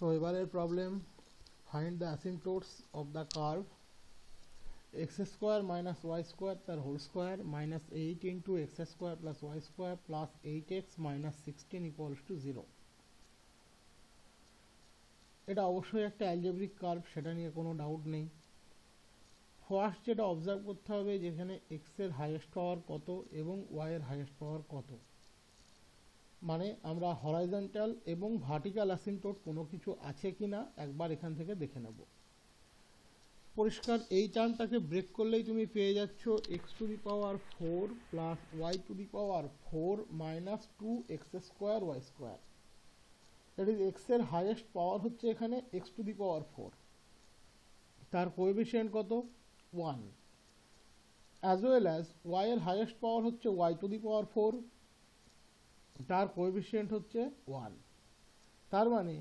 তো এবারের problem, find the asymptotes of the curve x square minus y square তার whole square minus 8 into x square plus y square plus 8x minus 16 equals to 0। এটা অবশ্যই একটা algebraic curve, সেটা নিয়ে কোনো doubt নেই। ফার্স্ট যেটা অবজার্ভ করতে হবে, যেখানে এক্স এর হাইয়েস্ট পাওয়ার কত এবং ওয়াই এর হাইয়েস্ট পাওয়ার কত, মানে আমরা হরাইজন্টাল এবং ভার্টিক্যাল অ্যাসিম্পটোট কোনো কিছু আছে কিনা একবার এখান থেকে দেখে নেব। পরিষ্কার এই টার্মটাকে ব্রেক করলেই তুমি পেয়ে যাচ্ছ x to the power 4 plus y to the power 4 minus 2 x square y square. That is x এর হাইয়েস্ট পাওয়ার হচ্ছে এখানে এক্স টু দি পাওয়ার 4, তার কোএফিসিয়েন্ট কত 1, অ্যাজ ওয়েল অ্যাজ ওয়াই এর হাইয়েস্ট পাওয়ার হচ্ছে ওয়াই টু দি পাওয়ার 4, তার coefficient হচ্ছে 1। তার মানে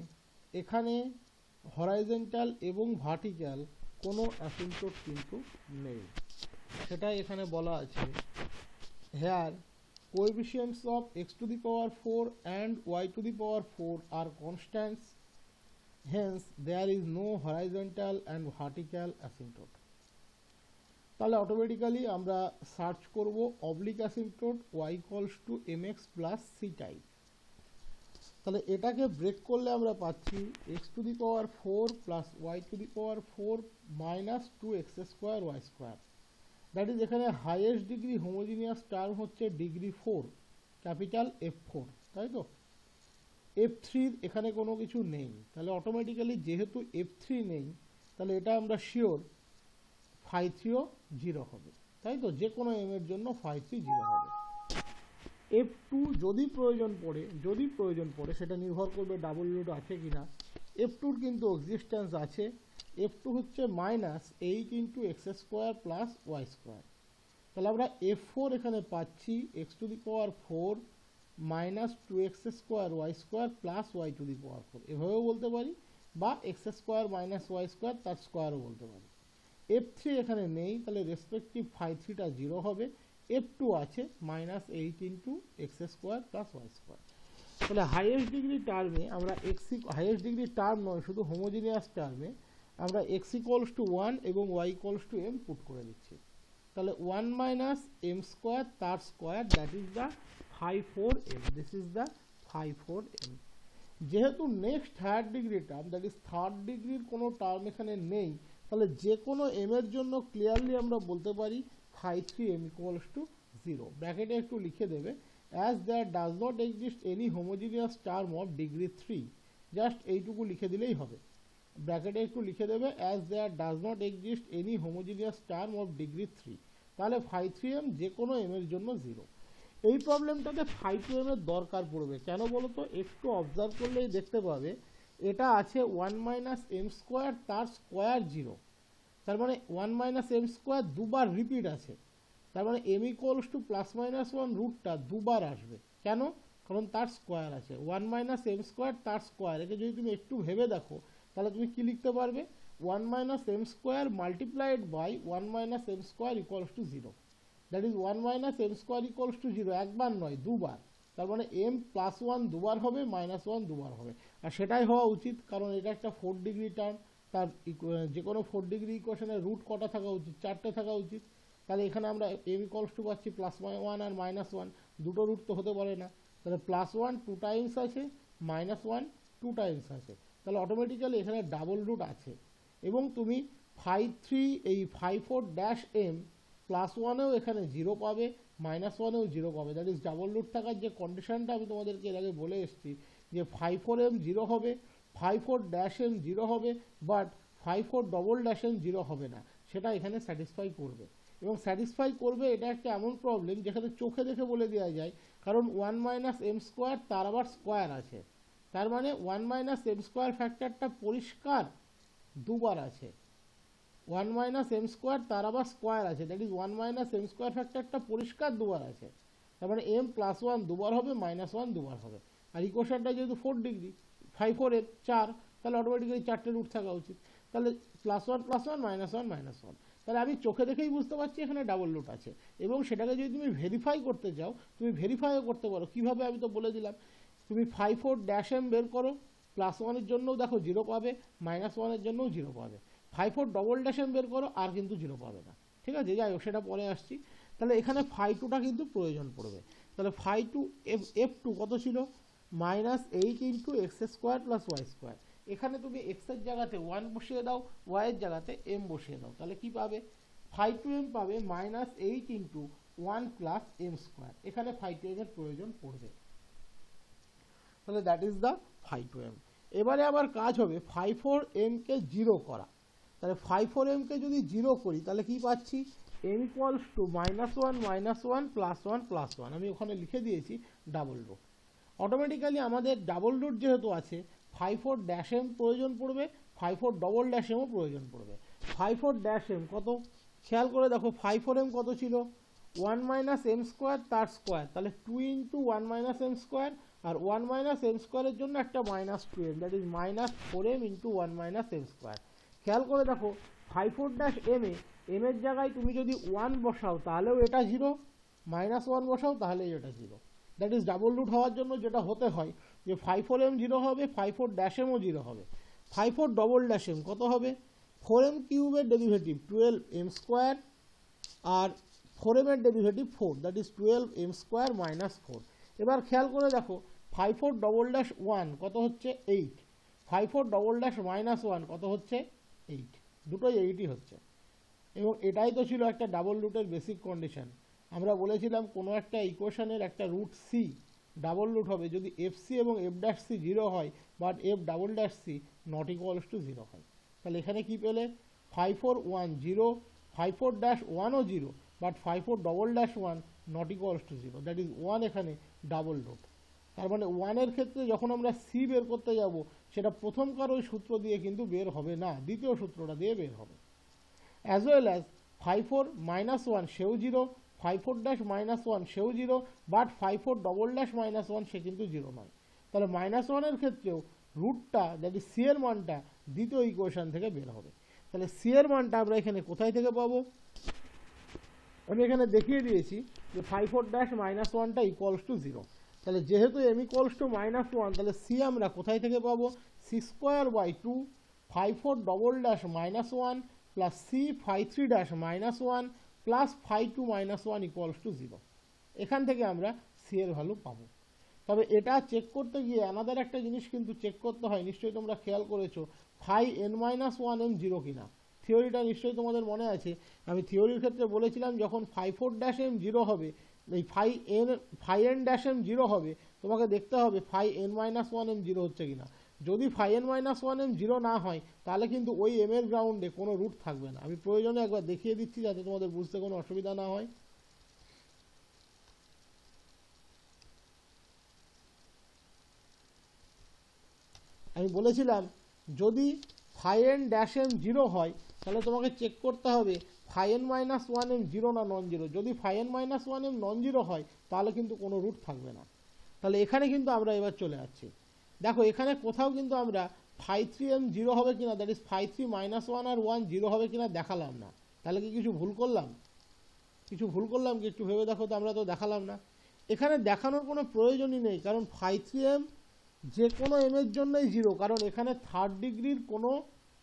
এখানে হরাইজন্টাল এবং ভার্টিক্যাল কোনো অ্যাসিম্পটোট কিন্তু নেই, সেটাই এখানে বলা আছে। Here coefficients of x to the power 4 and y to the power 4 আর constants, hence there is no horizontal and vertical asymptote. তাহলে অটোমেটিক্যালি আমরা সার্চ করব oblique asymptote y equals to m x plus c type. তাহলে এটাকে break করলে আমরা পাচ্ছি x to the power 4 plus y to the power 4 minus 2 x square y square. That is এখানে highest degree homogeneous term হচ্ছে degree 4, capital F4, তাই তো। F3 এখানে কোনো কিছু নেই, তাহলে অটোমেটিক্যালি যেহেতু F3 নেই, তাহলে এটা আমরা শিওর ফাই 3ও 0 হবে, তাই তো। যে কোনো এম এর জন্য ফাই 3 0 হবে। F2 যদি প্রয়োজন পড়ে সেটা নির্ভর করবে ডাবল রুট আছে কিনা। F2 কিন্তু এক্সিস্টেন্স আছে। F2 হচ্ছে minus 8 into x square plus y square. তাহলে আমরা F4 এখানে পাচ্ছি x to the power 4 minus 2x square y square plus y to the power 4, এভাবেও বলতে পারি, বা x square minus y square তার স্কোয়ারও বলতে পারি। F3 এখানে নেই, তাহলে রেসপেক্টিভ ফাই 3টা 0 হবে। F2 আছে minus 8 into x square plus y square. তাহলে হাইয়েস্ট ডিগ্রি টার্মে আমরা হাইয়েস্ট ডিগ্রি টার্ম নয়, শুধু হোমোজিনিয়াস টার্মে আমরা এক্স ইকুয়ালস টু 1 এবং y equals to m put করে দিচ্ছি। তাহলে 1 মাইনাস এম স্কোয়ার তার square, that is the phi 4m, this is the phi 4m। যেহেতু next higher degree term, that is third ডিগ্রির কোনো টার্ম এখানে নেই, তাহলে যে কোনো এম এর জন্য ক্লিয়ারলি আমরা বলতে পারি ফাই 3m ইকুয়ালস টু 0। ব্র্যাকেটে একটু লিখে দেবে, as there does not exist any homogeneous term of degree 3, just এইটুকু লিখে দিলেই হবে। ব্র্যাকেটে একটু লিখে দেবে, as there does not exist any homogeneous term of degree 3, তাহলে ফাই 3m যে কোনো এম এর জন্য 0। এই প্রবলেমটাতে ফাই 2m এর দরকার পড়বে কেন বলো তো, একটু অবজার্ভ করলেই দেখতে পাবে এটা আছে 1 মাইনাস এম স্কোয়ার তার স্কোয়ার 0, তার মানে 1 মাইনাস এম স্কোয়ার দুবার রিপিট আছে, তার মানে m equals to plus minus 1 রুটটা দুবার আসবে। কেন? কারণ তার স্কোয়ার আছে 1 মাইনাস এম স্কোয়ার তার স্কোয়ার। একে যদি তুমি একটু ভেবে দেখো, তাহলে তুমি কি লিখতে পারবে, 1 minus m square multiplied by 1 minus m square equals to 0, that is 1 minus m square equals to 0, একবার নয় দুবার। তার মানে এম প্লাস 1 দুবার হবে, মাইনাস 1 দুবার হবে, আর সেটাই হওয়া উচিত, কারণ এটা একটা 4 ডিগ্রি টার্ম। তার যে কোনো 4 ডিগ্রি ইকুয়েশনের রুট কটা থাকা উচিত, 4টে থাকা উচিত। তাহলে এখানে আমরা এম ইকুয়ালস টু পাচ্ছি প্লাস 1 আর মাইনাস 1, দুটো রুট তো হতে পারে না। তাহলে প্লাস 1 2 টাইমস আছে, মাইনাস 1 2 টাইমস আছে, তাহলে অটোমেটিক্যালি এখানে ডাবল রুট আছে। এবং তুমি ফাই 3 এই ফাই 4 ড্যাশ এম প্লাস 1এও এখানে 0 পাবে, মাইনাস 1এও 0 পাবে। দ্যাট ইজ ডাবল রুট থাকার যে কন্ডিশনটা আমি তোমাদেরকে এর আগে বলে এসেছি, যে ফাই 4m 0 হবে, ফাই 4 ড্যাশ এম 0 হবে, but phi 4 double dash m 0 হবে না, সেটা এখানে স্যাটিসফাই করবে। এবং স্যাটিসফাই করবে, এটা একটা এমন প্রবলেম যেখানে চোখে দেখে বলে দেওয়া যায়, কারণ 1 মাইনাস এম স্কোয়ার তার আবার স্কোয়ার আছে, তার মানে 1 মাইনাস এম স্কোয়ার ফ্যাক্টরটা পরিষ্কার দুবার আছে। 1 মাইনাস এম স্কোয়ার তার আবার স্কোয়ার আছে, that is 1 minus m square ফ্যাক্টরটা পরিষ্কার দুবার আছে, তার মানে এম প্লাস 1 দুবার হবে, মাইনাস 1 দুবার হবে। আর ইকুয়েশনটা যেহেতু 4 ডিগ্রি, ফাই 4m 4, তাহলে অটোমেটিক্যালি 4টে রুট থাকা উচিত। তাহলে প্লাস 1 প্লাস 1 মাইনাস 1 মাইনাস 1, তাহলে আমি চোখে দেখেই বুঝতে পারছি এখানে ডাবল রুট আছে। এবং সেটাকে যদি তুমি ভেরিফাই করতে চাও, তুমি ভেরিফাইও করতে পারো। কীভাবে আমি তো বলে দিলাম, তুমি ফাই 4 ড্যাশ এম বের করো, +1 এর জন্যও দেখো 0 পাবে, -1 এর জন্যও 0 পাবে। 5 4 ডবল ড্যাশ এম বের করো, আর কিন্তু 0 পাবে না। ঠিক আছে, যাই হোক সেটা পরে আসছি। তাহলে এখানে φ2টা কিন্তু প্রয়োজন পড়বে। তাহলে φ2 f2 কত ছিল, -8 into x square plus y square. এখানে তুমি এক্স এর জায়গাতে 1 বসিয়ে দাও, ওয়াই এর জায়গাতে m বসিয়ে দাও, তাহলে কি পাবে, φ2m পাবে -8 ইন্টু 1 প্লাস m স্কোয়ার। এখানে φ2m এর প্রয়োজন পড়বে, তাহলে দ্যাট ইজ দ্য φ2m। এবারে আবার কাজ হবে φ4m কে 0 করা। তাহলে φ4m কে যদি 0 করি তাহলে কি পাচ্ছি, m ইকুয়ালস টু -1 -1 +1 +1। আমি ওখানে লিখে দিয়েছি ডাবল রুট। অটোমেটিক্যালি আমাদের ডাবল রুট যেহেতু আছে, φ4' প্রয়োজন পড়বে, φ4 ডবল ড্যাশ এমও প্রয়োজন পড়বে। φ4' কত, খেয়াল করে দেখো φ4m কত ছিল, 1 - m স্কোয়ার তার স্কোয়ার, তাহলে 2 ইন্টু 1 - m স্কোয়ার, আর 1 - m স্কোয়ারের জন্য একটা -2m, that is -4m into 1 - m square. খেয়াল করে দেখো φ4' এম এর জায়গায় তুমি যদি 1 বসাও তাহলেও এটা 0, -1 বসাও তাহলেই এটা 0। দ্যাট ইজ ডাবল রুট হওয়ার জন্য যেটা হতে হয় যে φ4m 0 হবে, φ4'mও 0 হবে। φ4 ডবল ড্যাশ এম কত হবে, 4m কিউবের ডেরিভেটিভ 12m স্কোয়ার, আর 4m এর derivative 4, that is 12m square -4। এবার খেয়াল করে দেখো φ4 ডবল ড্যাশ 1 কত হচ্ছে 8, φ4 ডবল ড্যাশ -1 কত হচ্ছে 8, দুটোই 8ই হচ্ছে। এবং এটাই তো ছিল একটা ডাবল রুটের বেসিক কন্ডিশন। আমরা বলেছিলাম কোনো একটা ইকুয়েশনের একটা রুট সি ডাবল রুট হবে যদি এফ সি এবং f'(c) 0 হয়, but f'(c) not equals to 0 হয়। তাহলে এখানে কি পেলে, φ4 1 0, φ4'1ও 0, but φ4 double dash 1 not equals to 0, that is 1 এখানে ডাবল রুট। তার মানে 1-এর ক্ষেত্রে যখন আমরা সি বের করতে যাব, সেটা প্রথমকার ওই সূত্র দিয়ে কিন্তু বের হবে না, দ্বিতীয় সূত্রটা দিয়ে বের হবে। অ্যাজ ওয়েল অ্যাজ φ4 -1 সেও 0, φ4' -1 সেও 0, বাট φ4 ডবল ড্যাশ -1 সে কিন্তু 0 নয়। তাহলে -1-এর ক্ষেত্রেও রুটটা দ্যাট ইজ সি এর মানটা দ্বিতীয় ইকুয়েশন থেকে বের হবে। তাহলে সি এর মানটা আমরা এখানে কোথায় থেকে পাবো, আমি এখানে দেখিয়ে দিয়েছি যে φ4' -1টা ইকুয়ালস টু 0। তাহলে যেহেতু m ইকুয়ালস টু -1, তাহলে সি আমরা কোথায় থেকে পাবো, c²/2 φ4 double dash -1 plus c φ3' -1 plus φ2 -1 equals to 0। এখান থেকে আমরা সি এর ভ্যালু পাবো। তবে এটা চেক করতে গিয়ে আমাদের একটা জিনিস কিন্তু চেক করতে হয়, নিশ্চয়ই তোমরা খেয়াল করেছো, φn-1m 0 কিনা। থিওরিটা নিশ্চয়ই তোমাদের মনে আছে, আমি থিওরির ক্ষেত্রে বলেছিলাম যখন φ4'm 0 হবে, এই φn'(m) 0 হবে, তোমাকে দেখতে হবে φn-1m 0 হচ্ছে কিনা। যদি φn-1m 0 না হয় তাহলে কিন্তু ওই m এর গ্রাউন্ডে কোনো রুট থাকবে না। আমি প্রয়োজনে একবার দেখিয়ে দিচ্ছি যাতে তোমাদের বুঝতে কোনো অসুবিধা না হয়। আমি বলেছিলাম যদি φn'(m 0 হয় তাহলে তোমাকে চেক করতে হবে φn-1m 0 না নন জিরো। যদি φn-1m নন জিরো হয় তাহলে কিন্তু কোনো রুট থাকবে না। তাহলে এখানে কিন্তু আমরা এবার চলে যাচ্ছি, দেখো এখানে কোথাও কিন্তু আমরা φ3m 0 হবে কিনা, দ্যাট ইজ φ3 -1 আর 1 0 হবে কিনা দেখালাম না। তাহলে কি কিছু ভুল করলাম, কিছু ভুল করলাম কি, একটু ভেবে দেখো তো। আমরা তো দেখালাম না, এখানে দেখানোর কোনো প্রয়োজনই নেই, কারণ φ3m যে কোনো m এর জন্যই 0, কারণ এখানে থার্ড ডিগ্রির কোনো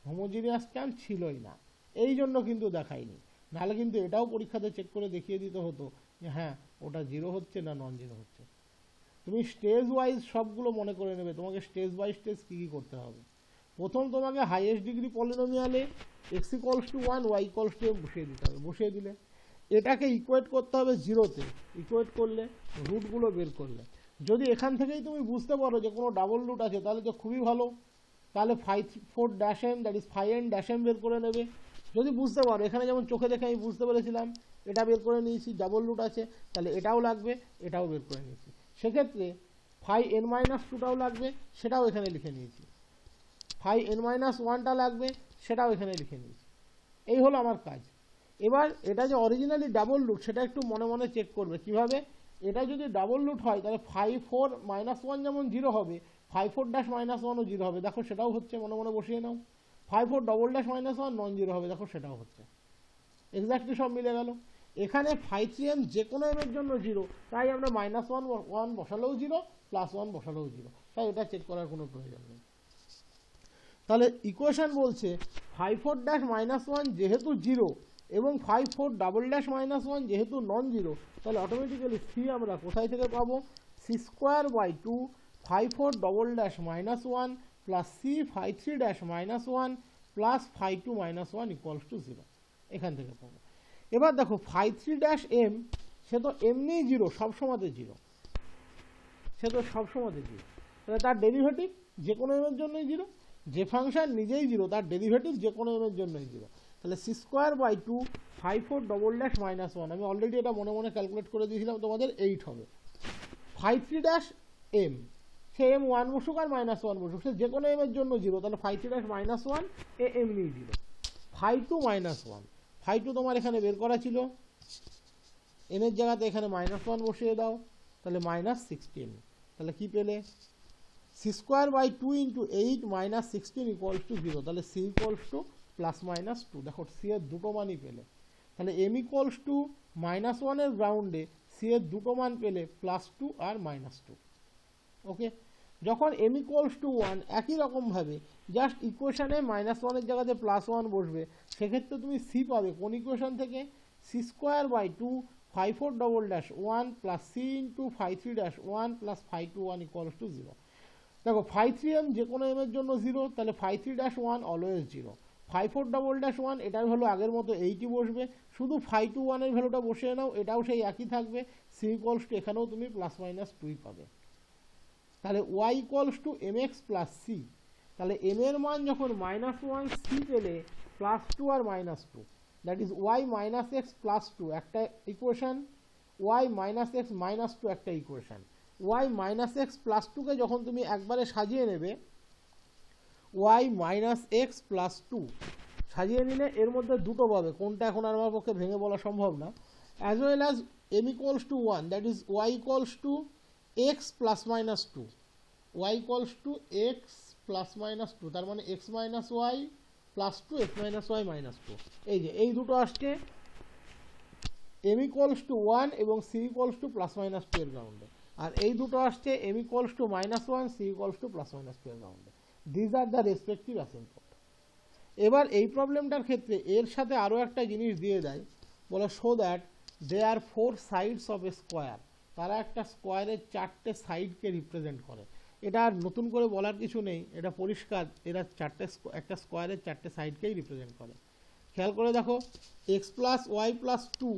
হোমোজিনিয়াস টার্ম ছিলই না, এই জন্য কিন্তু দেখাইনি। নাহলে কিন্তু এটাও পরীক্ষাতে চেক করে দেখিয়ে দিতে হতো যে হ্যাঁ ওটা 0 হচ্ছে না নন জিরো হচ্ছে। তুমি স্টেজ ওয়াইজ সবগুলো মনে করে নেবে, তোমাকে স্টেজ বাই স্টেজ কী কী করতে হবে। প্রথম তোমাকে হাইয়েস্ট ডিগ্রি পলিনোমিয়ালে x equals to 1 y equals to m বসিয়ে দিতে হবে, বসিয়ে দিলে এটাকে ইকুয়েট করতে হবে 0-তে, ইকুয়েট করলে রুটগুলো বের করলে যদি এখান থেকেই তুমি বুঝতে পারো যে কোনো ডাবল রুট আছে তাহলে তো খুবই ভালো। তাহলে φ4'm দ্যাট ইজ φn'(m) বের করে নেবে যদি বুঝতে পারো। এখানে যেমন চোখে দেখে আমি বুঝতে পেরেছিলাম, এটা বের করে নিয়েছি, ডাবল রুট আছে, তাহলে এটাও লাগবে, এটাও বের করে নিয়েছি। সেক্ষেত্রে φn-2টাও লাগবে, সেটাও এখানে লিখে নিয়েছি, φn-1টা লাগবে, সেটাও এখানে লিখে নিয়েছি। এই হলো আমার কাজ। এবার এটা যে অরিজিনালি ডাবল রুট সেটা একটু মনে মনে চেক করবে কিভাবে। এটা যদি ডাবল রুট হয় তাহলে φ4 -1 যেমন 0 হবে, φ4'-1ও 0 হবে, দেখো সেটাও হচ্ছে, মনে মনে বসিয়ে নাও। φ4 ডবল-1 নন জিরো হবে, দেখো সেটাও হচ্ছে, এক্স্যাক্টলি সব মিলে গেল। এখানে φ3m যে কোনো m এর জন্য 0, তাই আমরা -1 বসালেও 0, +1 বসালেও 0, তাই এটা চেক করার কোনো প্রয়োজন নেই। তাহলে ইকুয়েশন বলছে 5 4 ড্যাশ মাইনাস ওয়ান যেহেতু জিরো এবং 5 4 ডাবল ড্যাশ মাইনাস ওয়ান যেহেতু নন জিরো, তাহলে অটোমেটিক্যালি সি আমরা কোথায় থেকে পাবো? C square by two 5 4 double dash minus one plus c 5 3 dash minus one plus 5 2 minus one equals to zero, এখান থেকে পাবো। এবার দেখো 5 3 ড্যাশ এম, সে তো এমনিই জিরো, সবসময়তে জিরো, সে তো সবসময়তে জিরো, তাহলে তার ডেরিভেটিভ যে কোনো এমের জন্যই জিরো। যে ফাংশন নিজেই জিরো তার ডেরিভেটিভ যে কোনো এমের জন্যই জিরো। তাহলে c square by two 5 4 double dash minus one, আমি অলরেডি এটা মনে মনে ক্যালকুলেট করে দিয়েছিলাম, তোমাদের 8 হবে। 5 3 ড্যাশ এম, সে এম ওয়ান বসুক আর মাইনাস ওয়ান বসুক, সে যে কোনো এমের জন্য জিরো, তাহলে 5 3 ড্যাশ মাইনাস ওয়ান এ এমনি জিরো। 5 2 মাইনাস ওয়ান, 5 2 তোমার এখানে বের করা ছিল, এনের জায়গাতে এখানে মাইনাস ওয়ান বসিয়ে দাও, তাহলে মাইনাস 16। তাহলে কি পেলে? C square by two into 8 minus 16 equals to zero, তাহলে c equals to plus minus two. দেখো সি এর দুটো মানই পেলে, তাহলে এম ইকুয়ালস টু মাইনাস ওয়ানের গ্রাউন্ডে সি এর দুটো মান পেলে প্লাস টু আর মাইনাস টু। ওকে, যখন এম ইকুয়ালস টু ওয়ান, একই রকমভাবে জাস্ট ইকুয়েশানে মাইনাস ওয়ানের জায়গাতে প্লাস ওয়ান বসবে, সেক্ষেত্রে তুমি সি পাবে কোন ইকুয়েশান থেকে? C square by two 5 4 double dash one plus c into 5 3 dash one plus 5 2 1 equals to zero. দেখো 5 3 এম যে কোনো এমের জন্য জিরো, তাহলে 5 3 dash one always zero. 5 4 double dash one, এটার ভ্যালু আগের মতো 8ই বসবে, শুধু 5 2 1 এর ভ্যালুটা বসিয়ে নাও, এটাও সেই একই থাকবে। সি ইকুয়ালস টু এখানেও তুমি প্লাস মাইনাস টুই পাবে। তাহলে y equals to m x plus c, তাহলে এম এর মান যখন মাইনাস ওয়ান, সি পেলে প্লাস টু আর minus two, that is y minus x plus two একটা equation, y minus x minus two একটা equation. Y minus x plus টুকে যখন তুমি একবারে সাজিয়ে নেবে, y minus x plus two সাজিয়ে নিলে এর মধ্যে দুটো পাবে, কোনটা এখন আর আমার পক্ষে ভেঙে বলা সম্ভব না। As well as m equals to one, that is y equals to x plus minus two, y equals to x plus minus two, তার মানে x minus y plus two, x minus y minus two. এই যে এই দুটো আসছে m equals to one এবং c equals to plus minus two এর গ্রাউন্ডে, আর এই দুটো আসছে m equals to minus one, c equals to plus minus two এর গ্রাউন্ডে। These are the respective asymptote. এবার এই প্রবলেমটার ক্ষেত্রে এর সাথে আরও একটা জিনিস দিয়ে দেয়, বলে show that they are 4 sides of a square, তারা একটা স্কোয়ারের 4টে সাইডকে রিপ্রেজেন্ট করে। এটা আর নতুন করে বলার কিছু নেই, এটা পরিষ্কার, এরা একটা স্কোয়ারের 4টে সাইডকেই রিপ্রেজেন্ট করে। খেয়াল করে দেখো, x plus y plus two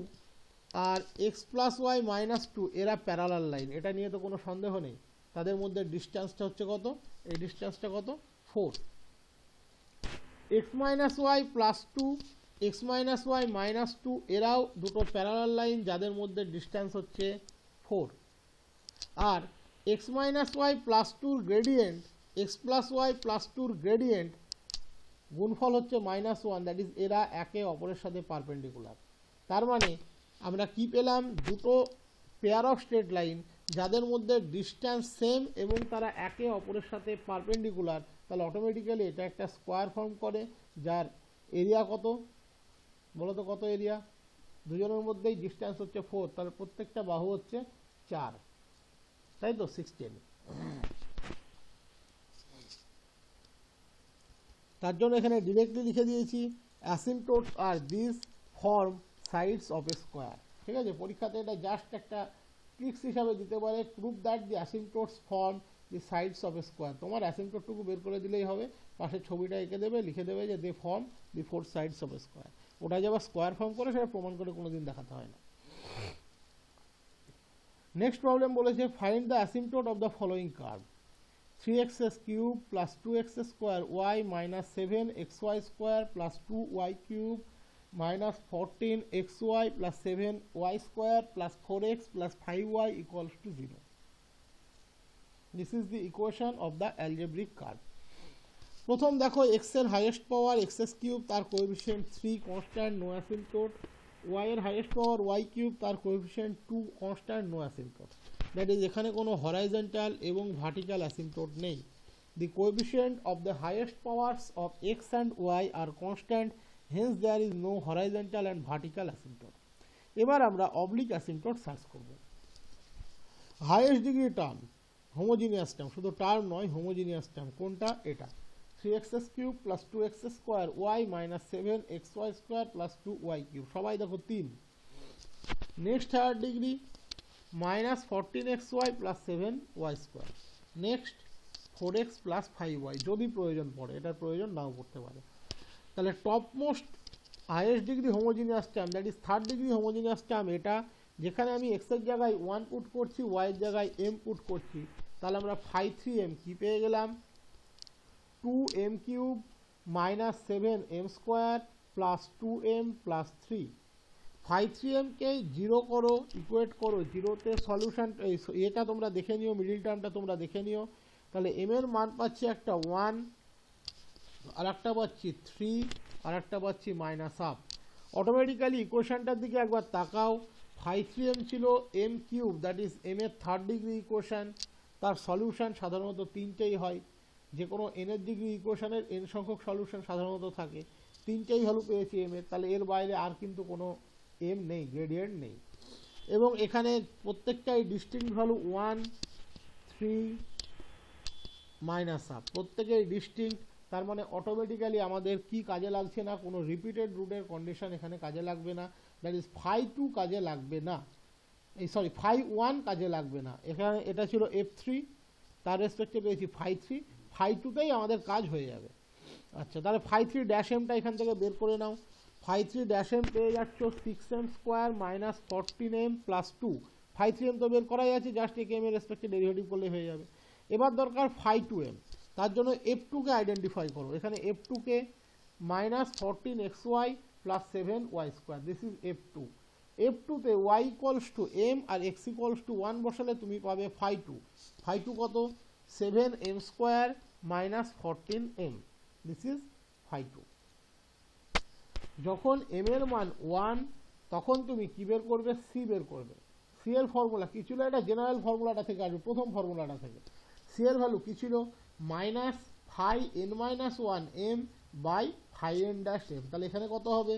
আর x plus y minus two এরা প্যারালাল লাইন, এটা নিয়ে তো কোনো সন্দেহ নেই। তাদের মধ্যে ডিস্টেন্সটা হচ্ছে কত? এই ডিস্টেন্সটা কত? 4। X minus y plus two, x minus y minus two এরাও দুটো প্যারালাল লাইন যাদের মধ্যে ডিস্টেন্স হচ্ছে 4। আর এক্স মাইনাস ওয়াই প্লাস টুর gradient, x plus y plus টুর গ্রেডিয়েন্ট গুণফল হচ্ছে মাইনাস ওয়ান, দ্যাট ইজ এরা একে অপরের সাথে পারপেন্ডিকুলার। তার মানে আমরা কি পেলাম? দুটো পেয়ার অফ স্ট্রেট লাইন যাদের মধ্যে ডিস্টেন্স সেম এবং তারা একে অপরের সাথে পারপেন্ডিকুলার, তাহলে অটোমেটিক্যালি এটা একটা স্কোয়ার ফর্ম করে, যার এরিয়া কত বলো তো? কত এরিয়া? দুজনের মধ্যেই ডিস্টেন্স হচ্ছে 4, তাহলে প্রত্যেকটা বাহু হচ্ছে 4, তাই তো? 16। তার জন্য এখানে ডিরেক্টলি লিখে দিয়েছি asymptotes are this form sides of a square. ঠিক আছে, পরীক্ষাতে এটা জাস্ট একটা ট্রিক্স হিসাবে দিতে পারে, prove that the asymptotes form the sides of a square. তোমার অ্যাসিম্পটোটটুকু বের করে দিলেই হবে, পাশে ছবিটা এঁকে দেবে, লিখে দেবে যে they form the 4 sides of a square. ওটা যাবার স্কোয়ার ফর্ম করে সেটা প্রমাণ করে কোনোদিন দেখাতে হয় না। নেক্সট প্রবলেম বলেছে find the asymptote of the following curve, 3x cube plus 2x square y minus 7xy square plus 2y cube minus 14xy plus 7y square plus 4x plus 5y equals to 0. This is the equation of the algebraic curve. প্রথম দেখো x এর highest power x cube, তার coefficient 3 constant no asymptote, y এর highest power y cube, তার coefficient 2 constant no asymptote. That is এখানে কোনো horizontal এবং vertical অ্যাসিম্পটোট নেই। The coefficient of the highest powers of x and y are constant, hence there is no horizontal and vertical asymptote. এবার আমরা oblique অ্যাসিম্পটোট search করব। Highest degree term homogeneous term, শুধু term নয় homogeneous term, কোনটা? এটা। 3x³ plus 2x square y minus 7xy square plus 2y³ সবাই দেখো 3। Next third degree minus 14xy plus 7y square. Next 4x plus 5y যদি প্রয়োজন পড়ে, এটার প্রয়োজন নাও পড়তে পারে। তাহলে top most highest degree homogeneous term that is third degree homogeneous term এটা, যেখানে আমি x এর জায়গায় 1 পুট করছি, y এর জায়গায় m পুট করছি, তাহলে আমরা 5/3m কি পেয়ে গেলাম 2m³ minus 7m square plus 2m plus 3। 5/3m কে 0 করো, ইকুয়েট করো, 0তে সলিউশন এটা তোমরা দেখে নিও, মিডিল টার্মটা তোমরা দেখে নিও। তাহলে m এর মান পাচ্ছি একটা 1, আর একটা পাচ্ছি 3, আর একটা পাচ্ছি -1/2। অটোমেটিক্যালি ইকুয়েশনটার দিকে একবার তাকাও। 5/3m ছিল m³ দ্যাট ইজ m এর থার্ড ডিগ্রি ইকুয়েশন, তার সলিউশন সাধারণত 3টেই হয়। যে কোনো n এর ডিগ্রি ইকুয়েশনের n সংখ্যক সলিউশন সাধারণত থাকে, 3টেই ভ্যালু পেয়েছি m এর, তাহলে এর বাইরে আর কিন্তু কোনো m নেই, গ্রেডিয়েন্ট নেই। এবং এখানে প্রত্যেকটাই ডিস্টিংক্ট ভ্যালু 1, 3, -1/2 প্রত্যেকেই ডিস্টিংক্ট। তার মানে অটোমেটিক্যালি আমাদের কি কাজে লাগছে না, কোনো রিপিটেড রুটের কন্ডিশন এখানে কাজে লাগবে না, দ্যাট ইজ 5/2 কাজে লাগবে না, এই সরি 5/1 কাজে লাগবে না। এখানে এটা ছিল f3, তার রেসপেক্টে পেয়েছি 5/3, 5/2তেই আমাদের কাজ হয়ে যাবে। আচ্ছা, তাহলে 5/3-mটা এখান থেকে বের করে নাও। 5/3-m পেয়ে যাচ্ছ 6m square minus 14m plus 2। 5/3m তো বের করাই আছে, জাস্ট একে m এর রেসপেক্টে ডেরিভেটিভ করলে হয়ে যাবে। এবার দরকার 5/2m, তার জন্য f2-কে আইডেন্টিফাই করো। এখানে f2-কে minus 14xy plus 7y square, this is f2। f2-তে y ইকুয়ালস টু m আর x ইকুয়ালস টু 1 বসালে তুমি পাবে 5/2। 5/2 কত? 7m square minus 14m, this is 5/2। যখন m এর মান 1 তখন তুমি কি বের করবে? c বের করবে। c এর ফর্মুলা কি ছিল? এটা জেনারেল ফর্মুলাটা থেকে আসবে, প্রথম ফর্মুলাটা থেকে। c এর ভ্যালু কি ছিল? Minus 5n-1m by 5n-m। তাহলে এখানে কত হবে?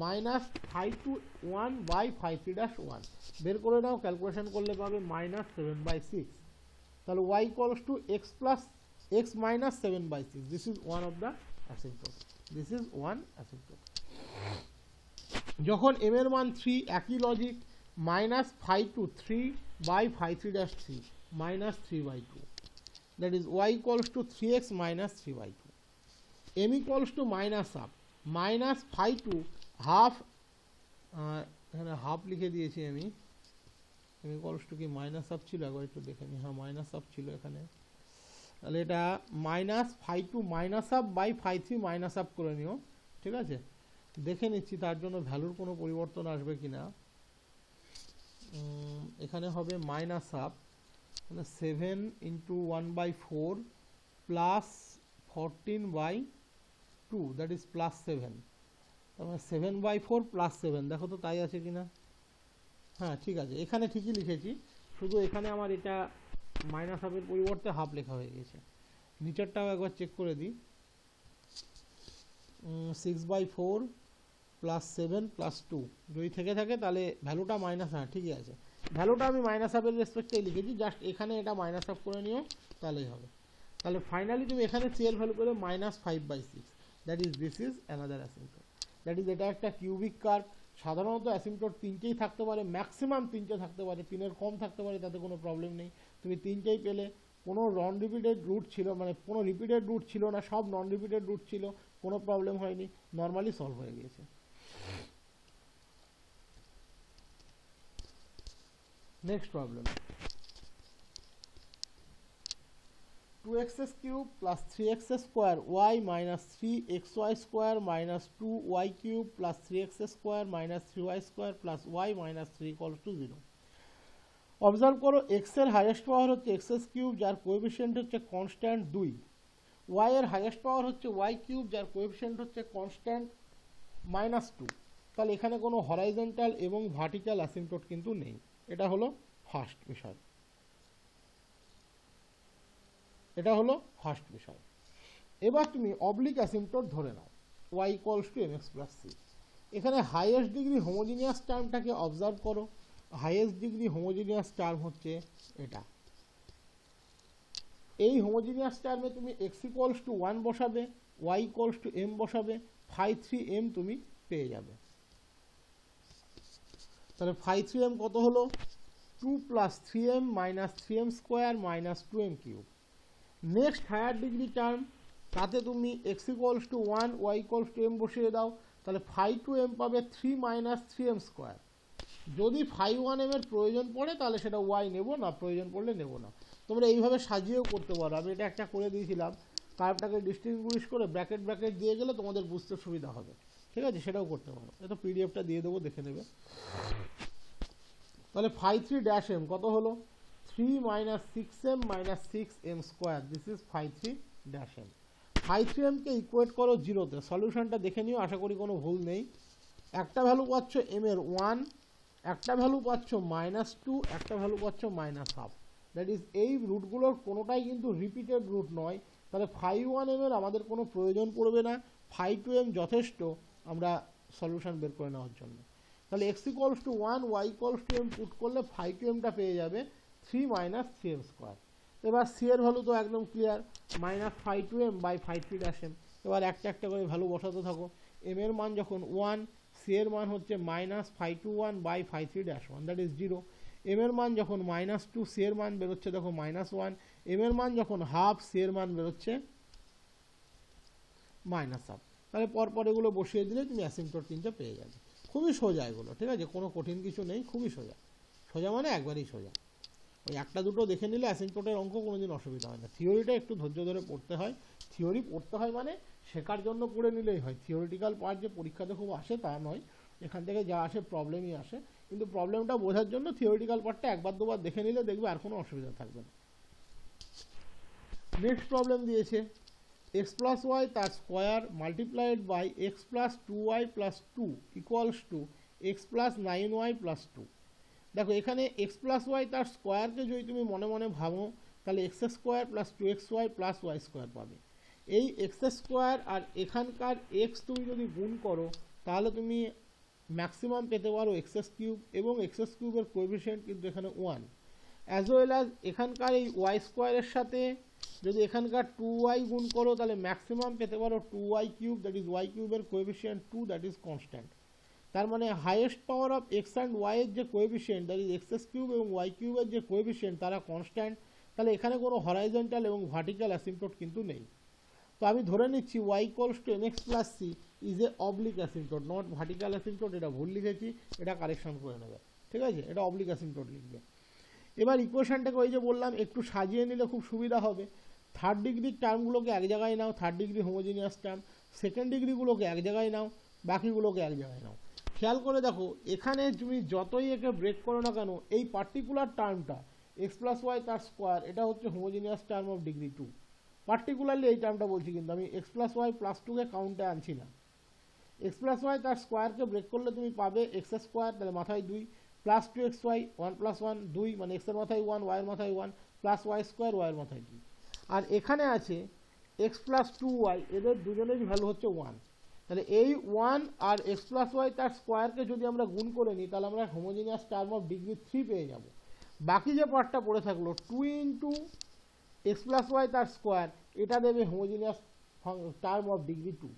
মাইনাস 5/1 বাই 5/3-1 বের করে নাও, ক্যালকুলেশন করলে পাবে মাইনাস 7/6। তাহলে y equals to x minus 7/6, this is one of the asymptote, this is one asymptote. যখন m এর মান 3, একই logic, minus 5/3 by 5/3-3 minus 3/2, that is y equals to 3x minus 3/2। m equals to minus 5/2 half, এখানে half লিখে দিয়েছি আমি, m equals to কি minus half ছিল? একবার একটু দেখে নি, হ্যাঁ মাইনাস হাফ ছিল এখানে। তাহলে এটা minus 5/2 minus half by 5/3 minus half করে নিও, ঠিক আছে? দেখে নিচ্ছি তার জন্য ভ্যালুর কোনো পরিবর্তন আসবে কিনা। এখানে হবে মাইনাস হাফ, মানে 7 into 1/4 plus 14/2, that is plus 7। তার মানে 7/4 প্লাস 7, দেখো তো তাই আছে কিনা। হ্যাঁ ঠিক আছে, এখানে ঠিকই লিখেছি, শুধু এখানে আমার এটা মাইনাস হাফের পরিবর্তে হাফ লেখা হয়ে গেছে। নিচেরটাও একবার চেক করে দিই, 6/4 প্লাস 7 প্লাস 2 যদি থেকে থাকে তাহলে ভ্যালুটা মাইনাস, হ্যাঁ ঠিকই আছে, ভ্যালুটা আমি মাইনাস হাফের রেসপেক্টে লিখেছি, জাস্ট এখানে এটা মাইনাস হাফ করে নিও তাহলেই হবে। তাহলে ফাইনালি তুমি এখানে সিএল ভ্যালু করে minus 5/6, that is this is another asymptote, that is এটা একটা কিউবিক কার্ভ। সাধারণত অ্যাসিম্পটোট 3টেই থাকতে পারে, ম্যাক্সিমাম 3টে থাকতে পারে, 3-এর কম থাকতে পারে, তাতে কোনো প্রবলেম নেই। তুমি 3টেই পেলে, কোনো নন রিপিটেড রুট ছিল, মানে কোনো রিপিটেড রুট ছিল না, সব নন রিপিটেড রুট ছিল, কোনো প্রবলেম হয়নি, নর্মালি সলভ হয়ে গিয়েছে। Next problem, 2x³ plus 3x square y minus 3xy square minus 2y³ plus 3x square minus 3y square plus y minus 3 equals to 0। Observe করো, x এর হাইয়েস্ট পাওয়ার হচ্ছে x³ যার coefficient হচ্ছে constant 2, y এর highest power হচ্ছে y³ যার coefficient হচ্ছে constant -2। তাহলে এখানে কোনো হরাইজন্টাল এবং ভার্টিক্যাল অ্যাসিম্পটোট কিন্তু নেই, এটা হলো ফার্স্ট বিষয়, এটা হলো ফার্স্ট বিষয়। এবার তুমি অবলিক অ্যাসিম্পটোট ধরে নাও, y equals to mx plus c। এখানে হাইয়েস্ট ডিগ্রি হোমোজিনিয়াস টার্মটাকে অবজার্ভ করো, হাইয়েস্ট ডিগ্রি হোমোজিনিয়াস টার্ম হচ্ছে এটা, এই হোমোজিনিয়াস টার্মে তুমি x ইকুয়ালস টু 1 বসাবে, y ইকুয়ালস টু m বসাবে, ফাই 3m তুমি পেয়ে যাবে। তাহলে ফাই 3m কত হলো? 2 plus 3m minus 3m square minus 2m cube. Next higher degree term, তাতে তুমি x equals to 1, y equals to m বসিয়ে দাও, তাহলে ফাই 2m পাবে 3 মাইনাস 3m স্কোয়ার। যদি ফাই 1m এর প্রয়োজন পড়ে তাহলে সেটা y নেব না, প্রয়োজন পড়লে নেব না। তোমরা এইভাবে সাজিয়েও করতে পারো, আমি এটা একটা করে দিয়েছিলাম, কার্ভটাকে ডিস্টিংগুইশ করে ব্র্যাকেট ব্র্যাকেট দিয়ে গেলে তোমাদের বুঝতে সুবিধা হবে, ঠিক আছে? সেটাও করতে পারো, এটা পিডিএফটা দিয়ে দেবো, দেখে নেবে। তাহলে ফাই 3 ড্যাশ এম কত হলো? 3 minus 6m minus 6m square, this is phi 3 dash m. Phi 3mকে ইকুয়েট করো 0-তে, সলিউশনটা দেখে নিও, আশা করি কোনো ভুল নেই। একটা ভ্যালু পাচ্ছ m এর 1, একটা ভ্যালু পাচ্ছ -2, একটা ভ্যালু পাচ্ছ -1/2। দ্যাট ইজ এই রুটগুলোর কোনোটাই কিন্তু রিপিটেড রুট নয়, তাহলে ফাই 1m এর আমাদের কোনো প্রয়োজন পড়বে না, ফাই 2m যথেষ্ট আমরা সলিউশন বের করে নেওয়ার জন্য। তাহলে x equals to 1, y equals to m put করলে ফাই 2mটা পেয়ে যাবে 3 মাইনাস 3m স্কোয়ার। এবার c এর ভ্যালু তো একদম clear, minus phi 2m by phi 3 dash m. এবার একটা একটা করে ভ্যালু বসাতে থাকো। m এর মান যখন 1, c এর মান হচ্ছে minus phi 2 1 by phi 3 dash 1, that is 0। m এর মান যখন -2, c এর মান বেরোচ্ছে দেখো -1, m এর মান যখন হাফ, c এর মান বেরোচ্ছে -1/2। তাহলে পরপর এগুলো বসিয়ে দিলে তুমি অ্যাসিম্পটট 3টা পেয়ে যাবে। খুবই সোজা এগুলো, ঠিক আছে? কোনো কঠিন কিছু নেই, খুবই সোজা। সোজা মানে একবারেই সোজা। ওই একটা দুটো দেখে নিলে অ্যাসিম্পটটের অঙ্ক কোনোদিন অসুবিধা হয় না। থিওরিটা একটু ধৈর্য ধরে পড়তে হয়। থিওরি পড়তে হয় মানে শেখার জন্য পড়ে নিলেই হয়। থিওরিটিক্যাল পার্ট যে পরীক্ষাতে খুব আসে তা নয়, এখান থেকে যা আসে প্রবলেমই আসে, কিন্তু প্রবলেমটা বোঝার জন্য থিওরিটিক্যাল পার্টটা একবার দুবার দেখে নিলে দেখবে আর কোনো অসুবিধা থাকবে না। নেক্সট প্রবলেম দিয়েছে x প্লাস ওয়াই তার square multiplied by x plus 2y plus 2 equals to x plus 9y plus 2। দেখো এখানে এক্স প্লাস ওয়াই তার স্কোয়ারকে যদি তুমি মনে মনে ভাবো তাহলে x square plus 2xy plus y square পাবে। এই এক্স স্কোয়ার আর এখানকার এক্স তুমি যদি গুণ করো তাহলে তুমি ম্যাক্সিমাম পেতে পারো এক্স কিউব, এবং এক্স কিউবের কোএফিসিয়েন্ট কিন্তু এখানে 1, অ্যাজ ওয়েল অ্যাজ এখানকার এই ওয়াই স্কোয়ারের সাথে যদি এখানকার 2y গুণ করো তাহলে ম্যাক্সিমাম পেতে পারো 2y cube, that is y কিউবের কোএফিসিয়েন্ট 2, দ্যাট ইজ কনস্ট্যান্ট। তার মানে highest power of x and y এর যে coefficient, that is x cube এবং ওয়াই কিউবের যে কোএফিসিয়েন্ট তারা কনস্ট্যান্ট। তাহলে এখানে কোনো হরাইজন্টাল এবং ভার্টিক্যাল অ্যাসিম্পটট কিন্তু নেই। তো আমি ধরে নিচ্ছি y equals to mx plus c is a oblique asymptote, not vertical asymptote. এটা ভুল লিখেছি, এটা কারেকশন করে নেবে, ঠিক আছে? এটা অবলিক অ্যাসিম্পটট লিখবে। এবার ইকুয়েশনটাকে ওই যে বললাম একটু সাজিয়ে নিলে খুব সুবিধা হবে। থার্ড ডিগ্রির টার্মগুলোকে এক জায়গায় নাও, third degree homogeneous term, second ডিগ্রিগুলোকে এক জায়গায় নাও, বাকিগুলোকে এক জায়গায় নাও। খেয়াল করে দেখো এখানে তুমি যতই একে ব্রেক করো না কেন এই পার্টিকুলার টার্মটা এক্স প্লাস ওয়াই তার স্কোয়ার, এটা হচ্ছে homogeneous term of degree 2। Particularly এই টার্মটা বলছি, কিন্তু আমি এক্স প্লাস ওয়াই প্লাস 2কে কাউন্টে আনছি না। এক্স প্লাস ওয়াই তার স্কোয়ারকে ব্রেক করলে তুমি পাবে এক্স স্কোয়ার, তাহলে মাথায় 2, প্লাস 2xy 1 প্লাস 1 2, মানে এক্সের মাথায় 1, ওয়াইয়ের মাথায় 1, প্লাস ওয়াই স্কোয়ার, ওয়াইয়ের মাথায় 2। আর এখানে আছে এক্স প্লাস 2y, এদের দুজনেরই ভ্যালু হচ্ছে 1। তাহলে এই 1 আর এক্স প্লাস ওয়াই তার স্কোয়ারকে যদি আমরা গুণ করে নিই তাহলে আমরা হোমোজিনিয়াস টার্ম অফ ডিগ্রি 3 পেয়ে যাব। বাকি যে পার্টটা পড়ে থাকলো 2 ইন্টু এক্স প্লাস ওয়াই তার স্কোয়ার, এটা দেবে হোমোজিনিয়াস টার্ম অফ ডিগ্রি 2।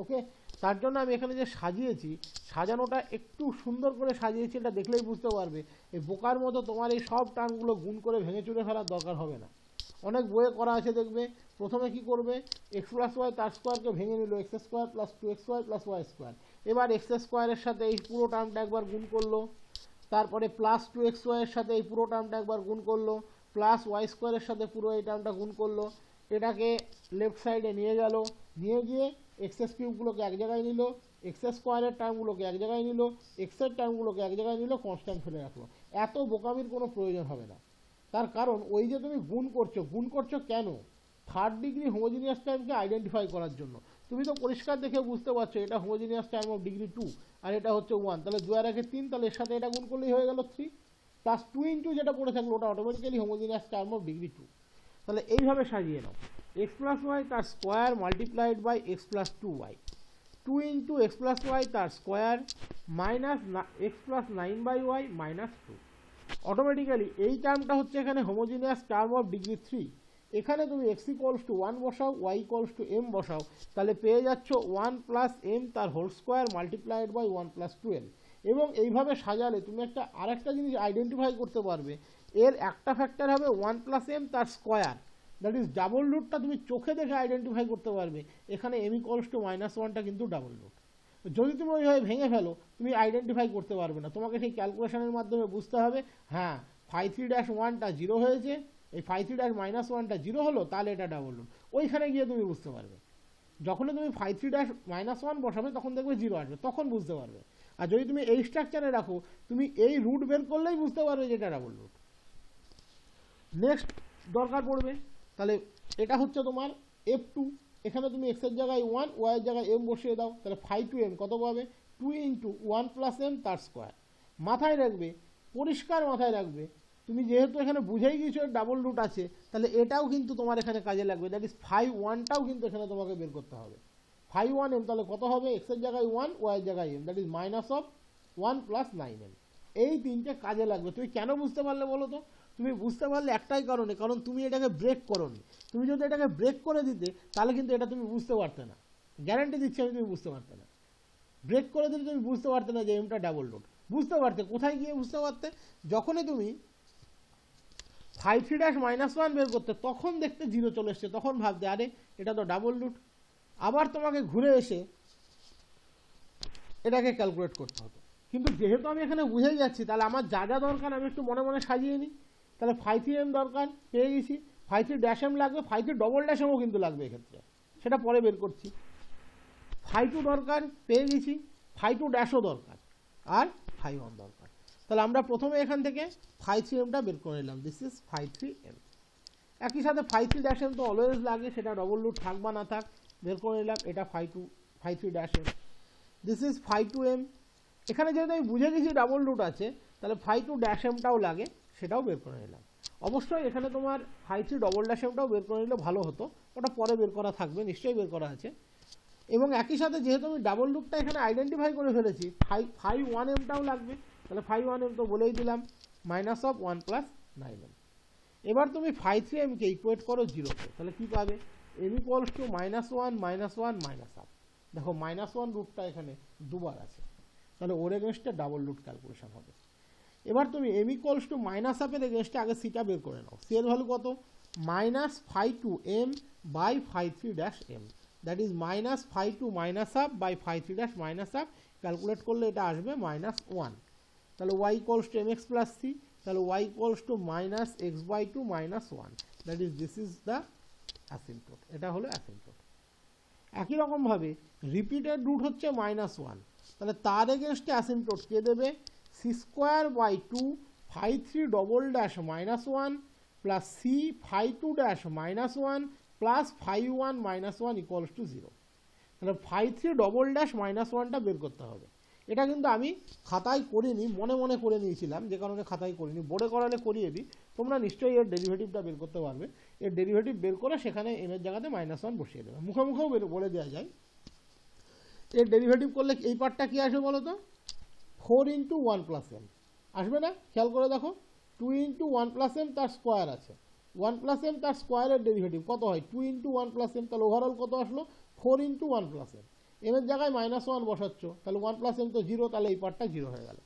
ওকে, তার জন্য আমি এখানে যে সাজিয়েছি, সাজানোটা একটু সুন্দর করে সাজিয়েছি, এটা দেখলেই বুঝতে পারবে। এই বোকার মতো তোমার এই সব টার্মগুলো গুণ করে ভেঙে চুরে ফেলার দরকার হবে না। অনেক বইয়ে করা আছে দেখবে, প্রথমে কি করবে এক্স প্লাস ওয়াই তার স্কোয়ারকে ভেঙে নিল x square plus 2xy plus y square, এবার এক্স স্কোয়ারের সাথে এই পুরো টার্মটা একবার গুণ করলো, তারপরে প্লাস 2xy এর সাথে এই পুরো টার্মটা একবার গুণ করলো, প্লাস ওয়াই স্কোয়ারের সাথে পুরো এই টার্মটা গুণ করলো, এটাকে লেফট সাইডে নিয়ে গেল, নিয়ে গিয়ে এক্স কিউবগুলোকে এক জায়গায় নিল, এক্স স্কোয়ারের টার্মগুলোকে এক জায়গায় নিল, এক্সের টার্মগুলোকে এক জায়গায় নিল, কনস্ট্যান্ট ফেলে রাখলো। এত বোকামির কোনো প্রয়োজন হবে না, তার কারণ ওই যে তুমি গুণ করছো কেন? থার্ড ডিগ্রি হোমোজিনিয়াস টার্মকে আইডেন্টিফাই করার জন্য। তুমি তো পরিষ্কার দেখে বুঝতে পারছো এটা হোমোজিনিয়াস টার্ম অফ ডিগ্রি 2 আর এটা হচ্ছে 1, তাহলে 2 আর 1 3, তাহলে এর সাথে এটা গুণ করলেই হয়ে গেল 3, প্লাস 2 ইন্টু যেটা পড়ে থাকলো ওটা automatically homogeneous term of degree 2। তাহলে এইভাবে সাজিয়ে নাও, এক্স প্লাস ওয়াই তার square multiplied by x plus 2y, 2 into x plus y তার square minus x plus 9/y minus 2। Automatically এই টার্মটা হচ্ছে এখানে হোমোজিনিয়াস টার্ম অফ ডিগ্রি 3, এখানে তুমি x ইকুয়ালস টু 1 বসাও, y ইকুয়ালস টু m বসাও, তাহলে পেয়ে যাচ্ছ 1 প্লাস m তার whole square multiplied by 1 plus 12। এবং এইভাবে সাজালে তুমি আরেকটা জিনিস আইডেন্টিফাই করতে পারবে, এর একটা ফ্যাক্টর হবে 1 প্লাস m তার স্কোয়ার, দ্যাট ইজ ডাবল রুটটা তুমি চোখে দেখে আইডেন্টিফাই করতে পারবে। এখানে m ইকুয়ালস টু -1টা কিন্তু ডাবল রুট। যদি তুমি ওইভাবে ভেঙে ফেলো তুমি আইডেন্টিফাই করতে পারবে না, তোমাকে সেই ক্যালকুলেশনের মাধ্যমে বুঝতে হবে হ্যাঁ 5-3-1টা 0 হয়েছে, এই 5-3-1টা 0 হলো, তাহলে এটা ডাবল রুট। ওইখানে গিয়ে তুমি বুঝতে পারবে, যখনই তুমি 5-3-1 বসাবে তখন দেখবে 0 আসবে, তখন বুঝতে পারবে। আর যদি তুমি এই স্ট্রাকচারে রাখো তুমি এই রুট বের করলেই বুঝতে পারবে যে এটা ডাবল রুট। নেক্সট দরকার পড়বে, তাহলে এটা হচ্ছে তোমার f2, এখানে তুমি x এর জায়গায় 1, y এর জায়গায় m বসিয়ে দাও, তাহলে 5 কত পাবে 2 × 1 প্লাস m তার স্কোয়ার। মাথায় রাখবে, পরিষ্কার মাথায় রাখবে, তুমি যেহেতু এখানে বুঝেই গিয়েছো ডাবল রুট আছে, তাহলে এটাও কিন্তু তোমার এখানে কাজে লাগবে, দ্যাট ইজ 5-1টাও কিন্তু এখানে তোমাকে বের করতে হবে। 5-1m তাহলে কত হবে, x এর জায়গায় 1, y এর জায়গায় m, that is -1 plus 9m। এই তিনটে কাজে লাগবে। তুমি কেন বুঝতে পারলে বলো তো? তুমি বুঝতে পারলে একটাই কারণে, কারণ তুমি এটাকে ব্রেক করোনি। তুমি যদি এটাকে ব্রেক করে দিতে তাহলে কিন্তু এটা তুমি বুঝতে পারতে না, গ্যারান্টি দিচ্ছি আমি, তুমি বুঝতে পারতে না। ব্রেক করে দিলে তুমি বুঝতে পারতে না যে এমটা ডাবল রুট। বুঝতে পারতে কোথায় গিয়ে বুঝতে পারতে, যখনই তুমি 5-3-1 বের করতে তখন দেখতে 0 চলে এসছে, তখন ভাবতে আরে এটা তো ডাবল রুট। আবার তোমাকে ঘুরে এসে এটাকে ক্যালকুলেট করতে হতো। কিন্তু যেহেতু আমি এখানে বুঝে যাচ্ছি, তাহলে আমার যা যা দরকার আমি একটু মনে মনে সাজিয়ে নিই। তাহলে 5-3m দরকার, পেয়ে গেছি। 5-3-m লাগবে, 5-3-m কিন্তু লাগবে এক্ষেত্রে, সেটা পরে বের করছি। 5-2 দরকার, পেয়ে গেছি। 5-2- দরকার, আর 5-1 দরকার। তাহলে আমরা প্রথমে এখান থেকে 5-3mটা বের করে নিলাম, দিস ইজ 5-3m। একই সাথে 5-3-m তো অলওয়েজ লাগে, সেটা ডবল রুট থাক বা না থাক, বের করে নিলাম। এটা 5-3-m, দিস ইজ 5-2m। এখানে যেহেতু আমি বুঝে গেছি ডাবল রুট আছে, তাহলে 5-2-mটাও লাগে, সেটাও বের করে নিলাম। অবশ্যই এখানে তোমার 5-3-mটাও বের করে নিলে ভালো হতো, ওটা পরে বের করা থাকবে, নিশ্চয়ই বের করা আছে। এবং একই সাথে যেহেতু আমি ডাবল রুটটা এখানে আইডেন্টিফাই করে ফেলেছি, 5-1mটাও লাগবে, তাহলে 5-1m তো বলেই দিলাম, -1 প্লাস 9m। এবার তুমি 5-3mকে ইকুয়েট করো 0-তে, তাহলে কি পাবে, m ইকুয়ালস টু -1 -1 দেখো -1 রুটটা এখানে দুবার আছে, তাহলে ওর এগেনস্টে ডাবল রুট ক্যালকুলেশন হবে। এবার তুমি m ইকুয়ালস টু -1 এর এগেনস্টে আগে সিটা বের করে নাও। সি এর ভ্যালু কত, -5-2m by 5-3-m, that is -5-2 -1 5-3-1, calculate করলে এটা আসবে -1। তাহলে y equals to mx plus c, তাহলে y equals to -x/2 -1, that is this is the asymptote, এটা হলো অ্যাসিম্পটোট। একই রকমভাবে রিপিটেড রুট হচ্ছে -1, তাহলে তার এগেনস্টে অ্যাসিম্পটোট কে দেবে, c²/2 5-3 plus c 5-2 plus 5-1 -1 equals to 0। তাহলে 5-3 বের করতে হবে। এটা কিন্তু আমি খাতায় করিনি, মনে মনে করে নিয়েছিলাম, যে কারণে খাতায় করিনি। বোর্ডে করালে করিয়ে দিই, তোমরা নিশ্চয়ই এর ডেরিভেটিভটা বের করতে পারবে। এর ডেরিভেটিভ বের করে সেখানে m এর জায়গাতে -1 বসিয়ে দেবে, মুখে মুখেও বলে দেওয়া যায়। এর ডেরিভেটিভ করলে এই পার্টটা কি আসবে বলো তো, 4 × 1 প্লাস m আসবে না? খেয়াল করে দেখো, 2 × 1 প্লাস m তার স্কোয়ার আছে, 1 প্লাস m তার স্কোয়ারের ডেরিভেটিভ কত হয়, 2 × 1 প্লাস m, তাহলে ওভারঅল কত আসলো, 4 × 1 প্লাস m। m এর জায়গায় -1 বসাচ্ছ, তাহলে 1 প্লাস m তো 0, তাহলে এই পার্টটা 0 হয়ে গেল।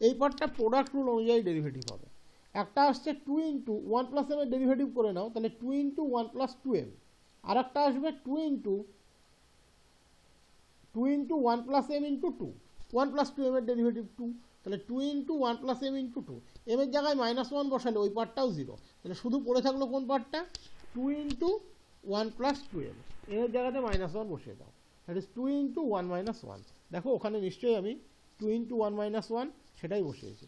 এই পার্টটা প্রোডাক্ট রুল অনুযায়ী ডেরিভেটিভ হবে। একটা আসছে 2 × 1 প্লাস m এর ডেরিভেটিভ করে নাও, তাহলে 2 × 1 প্লাস 2m। আর একটা আসবে 2 × 1 প্লাস m × 2, 1 প্লাস 2m এর ডেরিভেটিভ 2, তাহলে 2 × 1 প্লাস m × 2, m এর জায়গায় -1 বসালে ওই পার্টটাও 0, তাহলে শুধু পড়ে থাকলো কোন পার্টটা, 2 × 1 প্লাস 2m, m এর জায়গাতে -1 বসিয়ে দাও, দ্যাট ইজ 2 × 1 - 1। দেখো ওখানে নিশ্চয়ই আমি 2 × 1 - 1 সেটাই বসিয়েছি,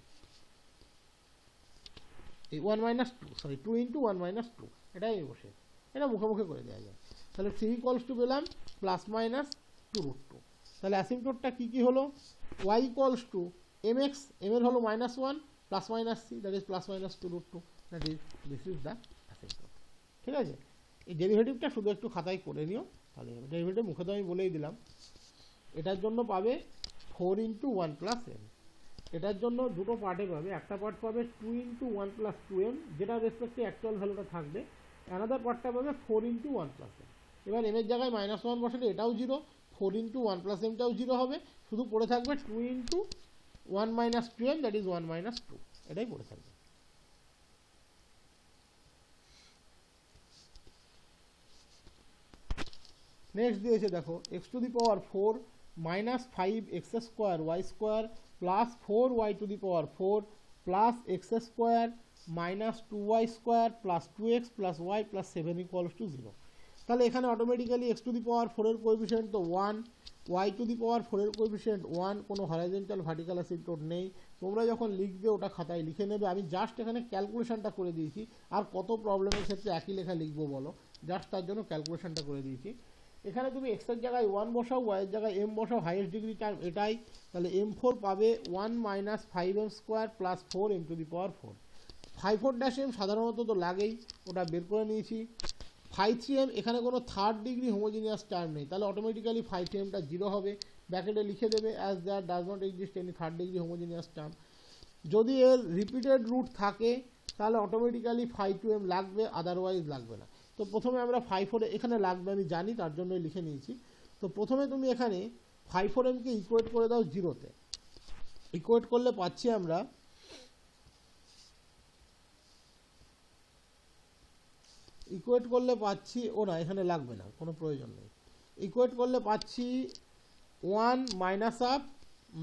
এই 1 - 2, সরি 2 × 1 - 2 এটাই আমি বসিয়েছি, এটা মুখে মুখে করে দেওয়া যায়। তাহলে 3 ইকুয়ালস টু পেলাম +-2√2। তাহলে অ্যাসিম্পটোটটা কী কী হলো, y equals to mx, m এর হলো -1 ± c, that is +-2√2, that is this is the asymptote. ঠিক আছে, এই ডেরিভেটিভটা শুধু একটু খাতায় করে নিও, তাহলে ডেরিভেটিভ মুখে তো আমি বলেই দিলাম। এটার জন্য পাবে 4 × 1 + m, এটার জন্য দুটো পার্টে পাবে, একটা পার্ট পাবে 2 × 1 + 2m, যেটা রেসপেক্টে অ্যাকচুয়াল ভ্যালুটা থাকবে, অ্যানাদার পার্টটা পাবে 4 ইন্টু 1 প্লাস এম। এবার এম এর জায়গায় -1 বসালে এটাও 0, 4 ইন্টু 1 প্লাস এমটাও 0 হবে, শুধু পড়ে থাকবে 2 into 1 minus 2m, that is 1 minus 2, এটাই পড়ে থাকবে। নেক্সট দিয়েছে দেখো x to the power 4 minus 5 x square y square plus 4 y to the power 4 plus x square minus 2y square plus 2x plus y plus 7 equals to 0। তাহলে এখানে অটোমেটিক্যালি x to the power 4 এর coefficient তো 1, Y to the power 4 এর coefficient 1, কোনো horizontal vertical অ্যাসিম্পটোট নেই। তোমরা যখন লিখবে ওটা খাতায় লিখে নেবে, আমি জাস্ট এখানে ক্যালকুলেশনটা করে দিয়েছি। আর কত প্রবলেমের ক্ষেত্রে একই লেখা লিখবো বলো, জাস্ট তার জন্য ক্যালকুলেশনটা করে দিয়েছি। এখানে তুমি এক্স এর জায়গায় 1 বসাও, ওয়াই এর জায়গায় m বসাও, হাইয়েস্ট ডিগ্রি টার্ম এটাই, তাহলে m4 পাবে 1 minus 5m square plus 4m two the power 4। 5/4m সাধারণত তো লাগেই, ওটা বের করে নিয়েছি। 5/3m এখানে কোনো থার্ড ডিগ্রি হোমোজিনিয়াস টার্ম নেই, তাহলে অটোমেটিক্যালি 5/3mটা 0 হবে, ব্র্যাকেটে লিখে দেবে as there does not exist any third degree homogeneous term. যদি এর রিপিটেড রুট থাকে তাহলে অটোমেটিক্যালি 5/2m লাগবে, আদারওয়াইজ লাগবে না। তো প্রথমে আমরা 5/4 এখানে লাগবে আমি জানি, তার জন্যই লিখে নিয়েছি। তো প্রথমে তুমি এখানে 5/4mকে ইকুয়েট করে দাও 0-তে। ইকুয়েট করলে পাচ্ছি আমরা ও না, এখানে লাগবে না, কোনো প্রয়োজন নেই। ইকুয়েট করলে পাচ্ছি 1 minus up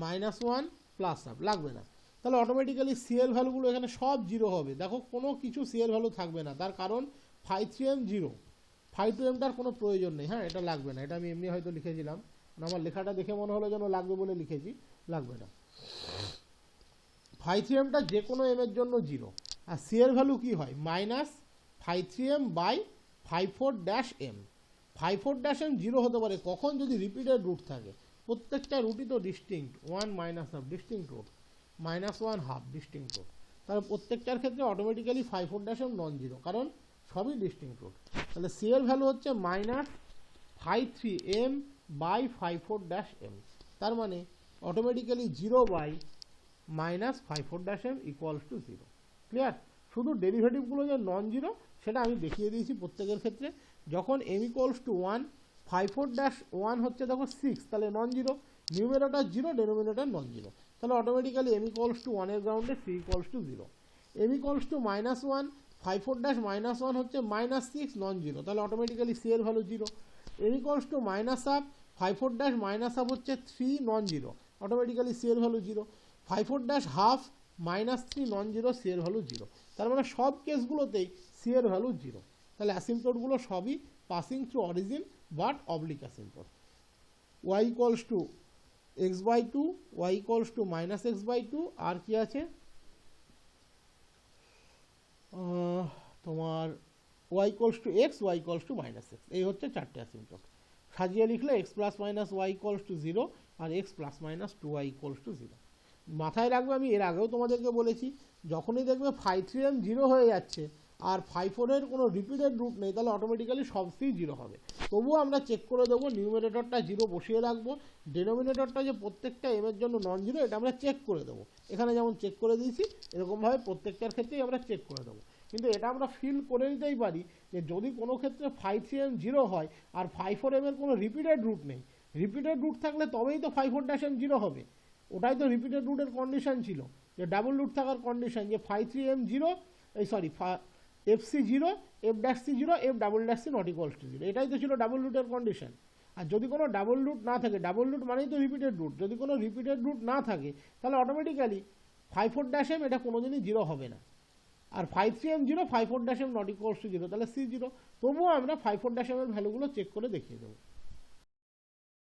minus 1 plus up, লাগবে না। তাহলে অটোমেটিক্যালি সি এর ভ্যালুগুলো এখানে সব 0 হবে। দেখো কোনো কিছু সি এর ভ্যালু থাকবে না, তার কারণ 5/3m 0, 5/2mটার কোনো প্রয়োজন নেই। হ্যাঁ, এটা লাগবে না, এটা আমি এমনি হয়তো লিখেছিলাম, আমার লেখাটা দেখে মনে হলো যেন লাগবে বলে লিখেছি, লাগবে না। 5/3mটা যে কোনো m এর জন্য 0, আর সি এর ভ্যালু কি হয় minus 5/3m by 5/4-m। 5/4-m 0 হতে পারে কখন, যদি রিপিটেড রুট থাকে। প্রত্যেকটা রুটই তো distinct, 1 minus half distinct root, -1 half distinct root, তাহলে প্রত্যেকটার ক্ষেত্রে অটোমেটিক্যালি 5/4-m নন জিরো, কারণ সবই ডিস্টিংক্ট রুট। তাহলে সি এর ভ্যালু হচ্ছে মাইনাস 5/3m বাই 5/4-m, তার মানে automatically 0 by minus 5/4-m equals to 0। Clear? শুধু ডেরিভেটিভগুলো যে নন জিরো সেটা আমি দেখিয়ে দিয়েছি প্রত্যেকের ক্ষেত্রে। যখন m ইকুয়ালস টু 1, 5/4-1 হচ্ছে দেখো 6, তাহলে non zero, numerator 0, denominator non zero, তাহলে অটোমেটিক্যালি m ইকুয়ালস টু 1 এর গ্রাউন্ডে c equals to 0। m equals to -1, 5/4-1 হচ্ছে -6, নন জিরো, তাহলে অটোমেটিক্যালি c এর value 0। m equals to -half, half হচ্ছে 3, নন জিরো, অটোমেটিক্যালি c এর value 0। Half -3 non zero, c এর value 0, তার মানে সব কেসগুলোতেই c এর ভ্যালু 0। তাহলে অ্যাসিম্পটোটগুলো সবই passing through origin but oblique asymptote. y equals to x/2, y equals to -x/2, আর কি আছে তোমার y equals to x, y equals to -x, এই হচ্ছে চারটে অ্যাসিম্পটোট। সাজিয়ে লিখলে x plus minus y equals to 0 আর x plus minus 2y equals to 0। মাথায় রাখবে, আমি এর আগেও তোমাদেরকে বলেছি, যখনই দেখবে 5/3m 0 হয়ে যাচ্ছে আর 5/4-এর কোনো রিপিটেড রুট নেই, তাহলে অটোমেটিক্যালি সব সি 0 হবে। তবুও আমরা চেক করে দেবো, নিউমেরেটরটা 0 বসিয়ে রাখবো, ডেনোমিনেটরটা যে প্রত্যেকটা m এর জন্য নন জিরো এটা আমরা চেক করে দেবো। এখানে যেমন চেক করে দিয়েছি এরকমভাবে প্রত্যেকটার ক্ষেত্রেই আমরা চেক করে দেবো। কিন্তু এটা আমরা ফিল করে নিতেই পারি যে যদি কোনো ক্ষেত্রে 5/3m 0 হয় আর 5/4m এর কোনো রিপিটেড রুট নেই, রিপিটেড রুট থাকলে তবেই তো 5/4-m 0 হবে। ওটাই তো রিপিটেড রুটের কন্ডিশন ছিল, যে ডাবল রুট থাকার কন্ডিশন, যে 5/3m 0, fc 0, f'(c 0, f'(c not equals to 0), এটাই তো ছিল ডাবল রুটের কন্ডিশন। আর যদি কোনো ডাবল রুট না থাকে, ডাবল রুট মানেই তো রিপিটেড রুট, যদি কোনো রিপিটেড রুট না থাকে তাহলে অটোমেটিক্যালি 5/4-m এটা কোনোদিনই 0 হবে না। আর 5/3m 0, 5/4-m not equals to 0, তাহলে c 0। তবুও আমরা 5/4-m এর ভ্যালুগুলো চেক করে দেখিয়ে দেবো।